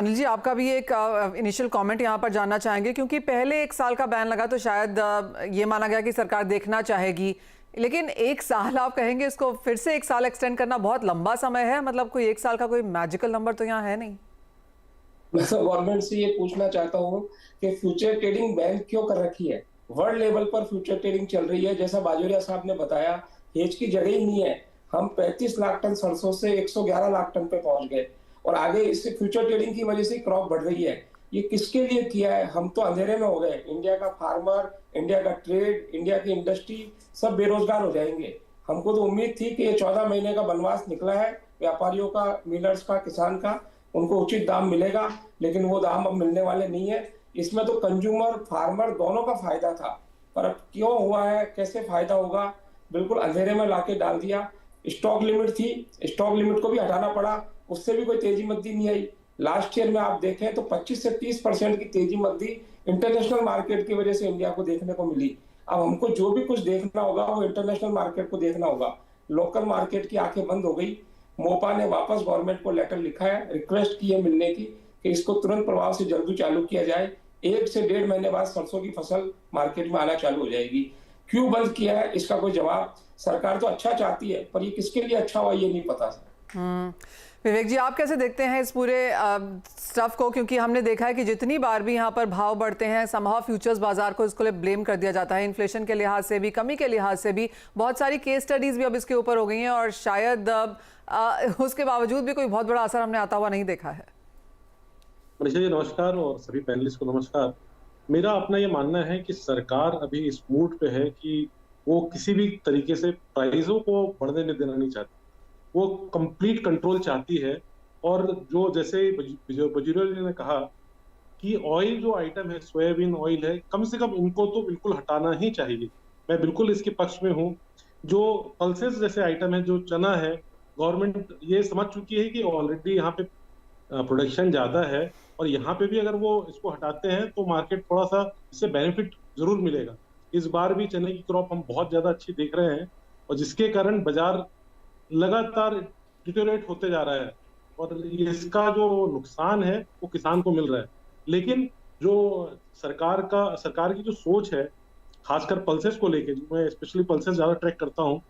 अनिल जी, आपका भी एक इनिशियल कमेंट यहाँ पर जानना चाहेंगे, क्योंकि पहले 1 साल का बैन लगा तो शायद ये माना गया कि सरकार देखना चाहेगी, लेकिन 1 साल आप कहेंगे इसको फिर से 1 साल एक्सटेंड करना बहुत लंबा समय है। मतलब कोई 1 साल का कोई मैजिकल नंबर तो यहाँ है नहीं। मैं तो गवर्नमेंट से ये पूछना चाहता हूँ कि फ्यूचर ट्रेडिंग बैन क्यों कर रखी है। वर्ल्ड लेवल पर फ्यूचर ट्रेडिंग चल रही है, जैसा बाजोरिया साहब ने बताया, हेज की जगह ही नहीं है। हम 35 लाख टन सरसों से 111 लाख टन पे पहुंच गए और आगे इससे फ्यूचर ट्रेडिंग की वजह से क्रॉप बढ़ रही है। ये किसके लिए किया है? हम तो अंधेरे में हो गए। इंडिया का फार्मर, इंडिया का ट्रेड, इंडिया की इंडस्ट्री सब बेरोजगार हो जाएंगे। हमको तो उम्मीद थी कि ये 14 महीने का वनवास निकला है व्यापारियों का, मिलर्स का, किसान का, उनको उचित दाम मिलेगा, लेकिन वो दाम अब मिलने वाले नहीं है। इसमें तो कंज्यूमर, फार्मर दोनों का फायदा था, पर अब क्यों हुआ है, कैसे फायदा होगा, बिल्कुल अंधेरे में लाके डाल दिया। स्टॉक लिमिट थी, स्टॉक लिमिट को भी हटाना पड़ा, उससे भी कोई तेजी मंदी नहीं आई। लास्ट ईयर में आप देखें तो 25 से 30% की तेजी मंदी इंटरनेशनल मार्केट की वजह से इंडिया को देखने को मिली। अब हमको जो भी कुछ देखना होगा वो इंटरनेशनल मार्केट को देखना होगा। लोकल मार्केट की आंखें बंद हो गई। मोपा ने वापस गवर्नमेंट को लेटर लिखा है, रिक्वेस्ट की है मिलने की कि इसको तुरंत प्रभाव से जल्दी चालू किया जाए। 1 से 1.5 महीने बाद सरसों की फसल मार्केट में आना चालू हो जाएगी। क्यों बंद किया है, इसका कोई जवाब सरकार तो अच्छा चाहती है, पर ये किसके लिए अच्छा हुआ ये नहीं पता सर। विवेक जी, आप कैसे देखते हैं इस पूरे स्टफ को? क्योंकि हमने देखा है कि जितनी बार भी यहाँ पर भाव बढ़ते हैं, समहाउ फ्यूचर्स बाजार को इसको ब्लेम कर दिया जाता है। इन्फ्लेशन के लिहाज से भी, कमी के लिहाज से भी, बहुत सारी केस स्टडीज भी अब इसके ऊपर हो गई हैं और शायद उसके बावजूद भी कोई बहुत बड़ा असर हमने आता हुआ नहीं देखा है। मनीषा जी नमस्कार, और सभी पैनलिस्ट को नमस्कार। मेरा अपना ये मानना है कि सरकार अभी इस मूड पे है कि वो किसी भी तरीके से प्राइसों को बढ़ने देना नहीं चाहती। वो कंप्लीट कंट्रोल चाहती है। और जो जैसे बजूरिया जी ने कहा कि ऑयल जो आइटम है, सोयाबीन ऑयल है, कम से कम इनको तो बिल्कुल हटाना ही चाहिए। मैं बिल्कुल इसके पक्ष में हूँ। जो पल्सेस जैसे आइटम है, जो चना है, गवर्नमेंट ये समझ चुकी है कि ऑलरेडी यहाँ पे प्रोडक्शन ज्यादा है और यहाँ पे भी अगर वो इसको हटाते हैं तो मार्केट थोड़ा सा इससे बेनिफिट जरूर मिलेगा। इस बार भी चने की क्रॉप हम बहुत ज्यादा अच्छी देख रहे हैं और जिसके कारण बाजार लगातार डिटोरेट होते जा रहा है और इसका जो नुकसान है वो किसान को मिल रहा है। लेकिन जो सरकार की जो सोच है, खासकर पल्सेस को लेके, जो मैं स्पेशली पल्सेस ज्यादा ट्रैक करता हूँ,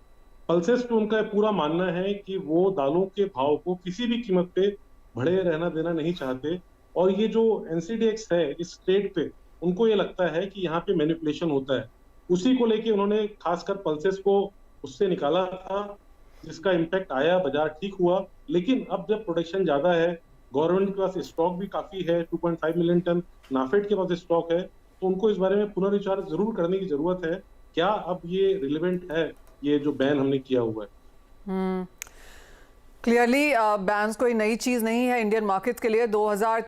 पल्सेस पे उनका पूरा मानना है कि वो दालों के भाव को किसी भी कीमत पे बढ़े रहना देना नहीं चाहते। और ये जो एनसीडीएक्स है इस स्टेट पे, उनको ये लगता है कि यहाँ पे मैनिपुलेशन होता है। उसी को लेके उन्होंने खासकर पल्सेस को उससे निकाला था, जिसका इम्पैक्ट आया, बाजार ठीक हुआ। लेकिन अब जब प्रोडक्शन ज्यादा है, गवर्नमेंट के पास स्टॉक भी काफी है, 2.5 मिलियन टन नाफेड के पास स्टॉक है, तो उनको इस बारे में पुनर्विचार जरूर करने की जरूरत है। क्या अब ये रिलेवेंट है, ये जो बैन हमने किया हुआ है? क्लियरली बैन्स कोई नई चीज नहीं है इंडियन मार्केट्स के लिए। 2000